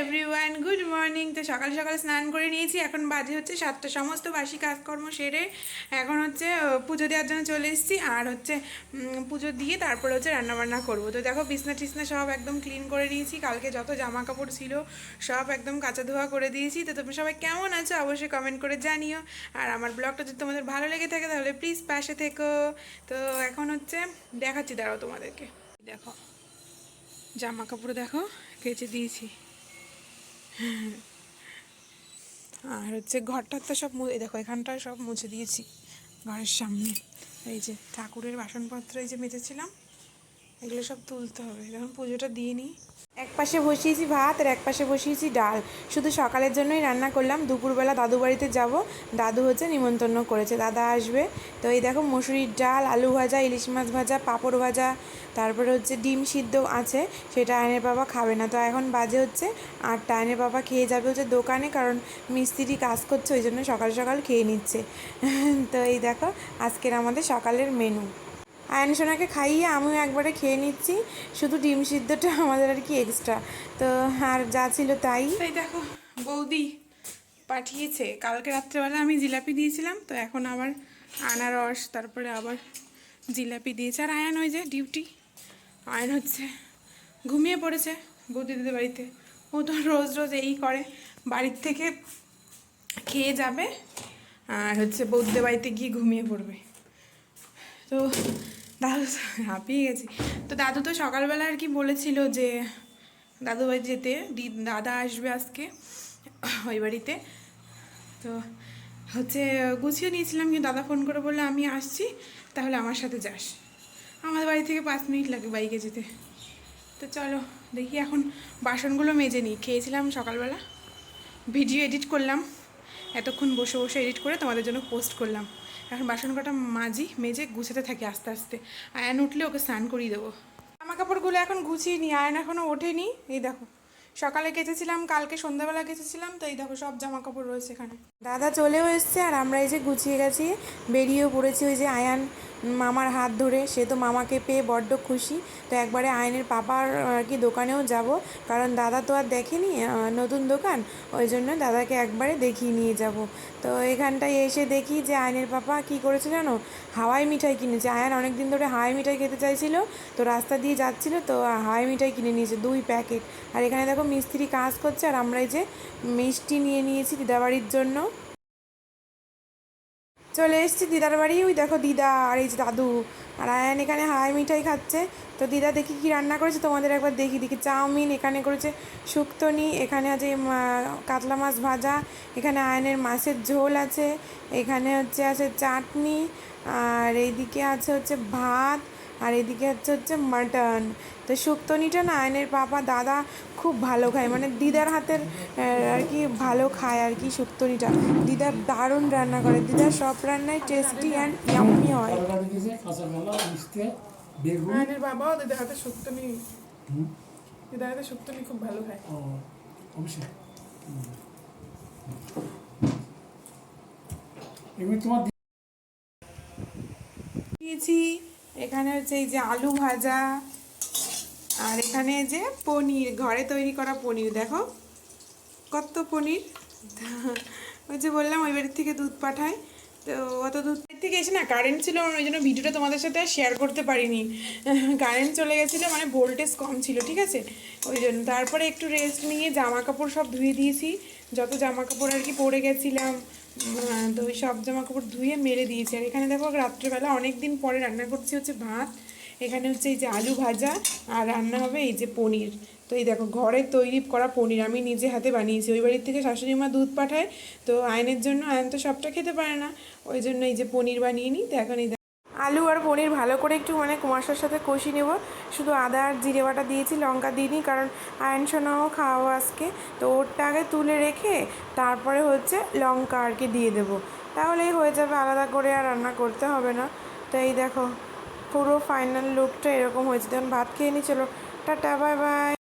Everyone, good morning. তো সকাল সকাল স্নান করে নিয়েছি, এখন বাজে হচ্ছে 7টা। সমস্ত বাসি কাজকর্ম সেরে এখন হচ্ছে পুজো দেওয়ার জন্য চলে এসেছি। আর হচ্ছে পুজো দিয়ে তারপরে হচ্ছে রান্নাবান্না করবো। তো দেখো বিছনা টিছনা সব একদম ক্লিন করে নিয়েছি, কালকে যত জামা কাপড় ছিল সব একদম কাচা ধোয়া করে দিয়েছি। তো তোমরা সবাই কেমন আছো অবশ্যই কমেন্ট করে জানিও। আর আমার ব্লগটা যদি তোমাদের ভালো লেগে থাকে তাহলে প্লিজ পাশে থেকো। তো এখন হচ্ছে দেখাচ্ছি, দাঁড়াও তোমাদেরকে। দেখো জামা কাপড় দেখো কেচে দিয়েছি। আর হচ্ছে ঘরটা তো সব দেখো এখানটায় সব মুছে দিয়েছি ঘরের সামনে। এই যে ঠাকুরের বাসনপত্র এই যে মেজেছিলাম, এগুলো সব তুলতে হবে। যখন পুজোটা দিয়ে নিই। এক পাশে বসিয়েছি ভাত আর এক পাশে বসিয়েছি ডাল। শুধু সকালের জন্যই রান্না করলাম, দুপুরবেলা দাদু বাড়িতে যাব। দাদু হচ্ছে নিমন্ত্রণ করেছে, দাদা আসবে। তো এই দেখো মসুরির ডাল, আলু ভাজা, ইলিশ মাছ ভাজা, পাঁপড় ভাজা, তারপরে হচ্ছে ডিম সিদ্ধ আছে, সেটা আয়নের বাবা খাবে না। তো এখন বাজে হচ্ছে 8টা। আয়নের বাবা খেয়ে যাবে হচ্ছে দোকানে, কারণ মিস্ত্রি কাজ করছে, ওই জন্য সকাল সকাল খেয়ে নিচ্ছে। তো এই দেখো আজকের আমাদের সকালের মেনু। আয়ন সোনাকে খাইয়ে আমিও একবারে খেয়ে নিচ্ছি, শুধু ডিম সিদ্ধটা আমাদের আর কি এক্সট্রা। তো আর যা ছিল তাই। তাই দেখো বৌদি পাঠিয়েছে, কালকে রাত্রেবেলা আমি জিলাপি দিয়েছিলাম, তো এখন আবার আনারস, তারপরে আবার জিলাপি দিয়েছে। আর আয়ন ওই যে ডিউটি, আয়ন হচ্ছে ঘুমিয়ে পড়েছে বৌদিদের বাড়িতে। ও তো রোজ রোজ এই করে, বাড়ির থেকে খেয়ে যাবে আর হচ্ছে বৌদিদের বাড়িতে গিয়ে ঘুমিয়ে পড়বে। তো দাদু হাঁপিয়ে গেছি। তো দাদু তো সকালবেলা আর কি বলেছিল যে দাদু বাড়ি যেতে, দাদা আসবে আজকে ওই বাড়িতে। তো হচ্ছে গুছিয়ে নিয়েছিলাম, কিন্তু দাদা ফোন করে বললে আমি আসছি, তাহলে আমার সাথে যাস। আমাদের বাড়ি থেকে 5 মিনিট লাগে বাইকে যেতে। তো চলো দেখি, এখন বাসনগুলো মেজে নিই। খেয়েছিলাম সকালবেলা, ভিডিও এডিট করলাম, এতক্ষণ বসে বসে এডিট করে তোমাদের জন্য পোস্ট করলাম। এখন বাসন কটা মেজে গুছাতে থাকি আস্তে আস্তে। আয়ন উঠলে ওকে স্নান করিয়ে দেবো। জামা কাপড়গুলো এখন গুছিয়ে নিই, আয়ন এখনও ওঠেনি। এই দেখো সকালে কেচেছিলাম, কালকে সন্ধ্যাবেলা কেচেছিলাম, তো এই দেখো সব জামা কাপড় রয়েছে এখানে। দাদা চলেও এসছে আর আমরা এই যে গুছিয়ে গেছি, বেরিয়েও পড়েছি। ওই যে আয়ান মামার হাত ধরে, সে তো মামাকে পেয়ে বড্ড খুশি। তো একবারে আয়নের পাপার আর কি দোকানেও যাব, কারণ দাদা তো আর দেখেনি নতুন দোকান, ওই জন্য দাদাকে একবারে দেখিয়ে নিয়ে যাব। তো এখানটায় এসে দেখি যে আয়নের পাপা কি করেছে জানো, হাওয়াই মিঠাই কিনেছে। আয়ান অনেক দিন ধরে হাওয়াই মিঠাই খেতে চাইছিল, তো রাস্তা দিয়ে যাচ্ছিল, তো হাওয়াই মিঠাই কিনে নিয়েছে 2 প্যাকেট। আর এখানে দেখো মিস্ত্রি কাজ করছে, আর আমরা এই যে মিষ্টি নিয়ে নিয়েছি দিদাবাড়ির জন্য। চলে এসেছি দিদার বাড়ি। ওই দেখো দিদা আর এই যে দাদু আর আয়ান এখানে হাওয়াই মিঠাই খাচ্ছে। তো দিদা দেখি কি রান্না করেছে তোমাদের একবার দেখি। দেখি চাউমিন, এখানে করেছে শুক্তনি, এখানে আছে কাতলা মাছ ভাজা, এখানে আয়নের মাছের ঝোল আছে, এখানে আছে চাটনি, আর এইদিকে আছে হচ্ছে ভাত, আর এদিকে হচ্ছে মাটন। তো শুক্তনিটা না আয়নের পাপা দাদা খুব ভালো খায়, মানে দিদার হাতের আর কি ভালো খায় আর কি শুক্তনিটা। দিদা দারুণ রান্না করে, দিদার সব রান্নাই টেস্টি অ্যান্ড ইয়াম্মি হয়। আয়নের বাবাও দিদার হাতে শুক্তনি, দিদার হাতে শুক্তনি খুব ভালো খায়। দিয়েছি এখানে হচ্ছে এই যে আলু ভাজা, আর এখানে যে পনির, ঘরে তৈরি করা পনির। দেখো কত পনির। ওই যে বললাম ওই বাড়ির থেকে দুধ পাঠায়, তো অত দুধ থেকে এসে না কারেন্ট ছিল, ওই জন্য ভিডিওটা তোমাদের সাথে শেয়ার করতে পারিনি। কারেন্ট চলে গেছিলো, মানে ভোল্টেজ কম ছিল, ঠিক আছে, ওই জন্য। তারপরে একটু রেস্ট নিয়ে জামা কাপড় সব ধুয়ে দিয়েছি, যত জামা কাপড় আর কি পরে গেছিলাম, তো ওই সব জামা কাপড় ধুয়ে মেরে দিয়েছি। আর এখানে দেখো রাত্রেবেলা অনেক দিন পরে রান্না করছি হচ্ছে ভাত, এখানে হচ্ছে এই যে আলু ভাজা, আর রান্না হবে এই যে পনির। তো এই দেখো ঘরে তৈরি করা পনির আমি নিজে হাতে বানিয়েছি। ওই বাড়ির থেকে শাশুড়ি মা দুধ পাঠায়, তো আয়নের জন্য, আয়ন তো সবটা খেতে পারে না, ওই জন্য এই যে পনির বানিয়ে নিই। তো এখন এই আলু আর পনির ভালো করে একটু মানে কুমাশার সাথে কষি নেব। শুধু আদা আর জিরে বাটা দিয়েছি, লঙ্কা দিইনি, কারণ আয়ন সোনাও খাওয়াবো আজকে, তো ওরটা আগে তুলে রেখে তারপরে হচ্ছে লঙ্কা আর কি দিয়ে দেবো, তাহলেই হয়ে যাবে, আলাদা করে আর রান্না করতে হবে না। তো এই দেখো পুরো ফাইনাল লুকটা এরকম হয়েছে। তখন ভাত খেয়ে নিই, চলো টাটা বাই বাই।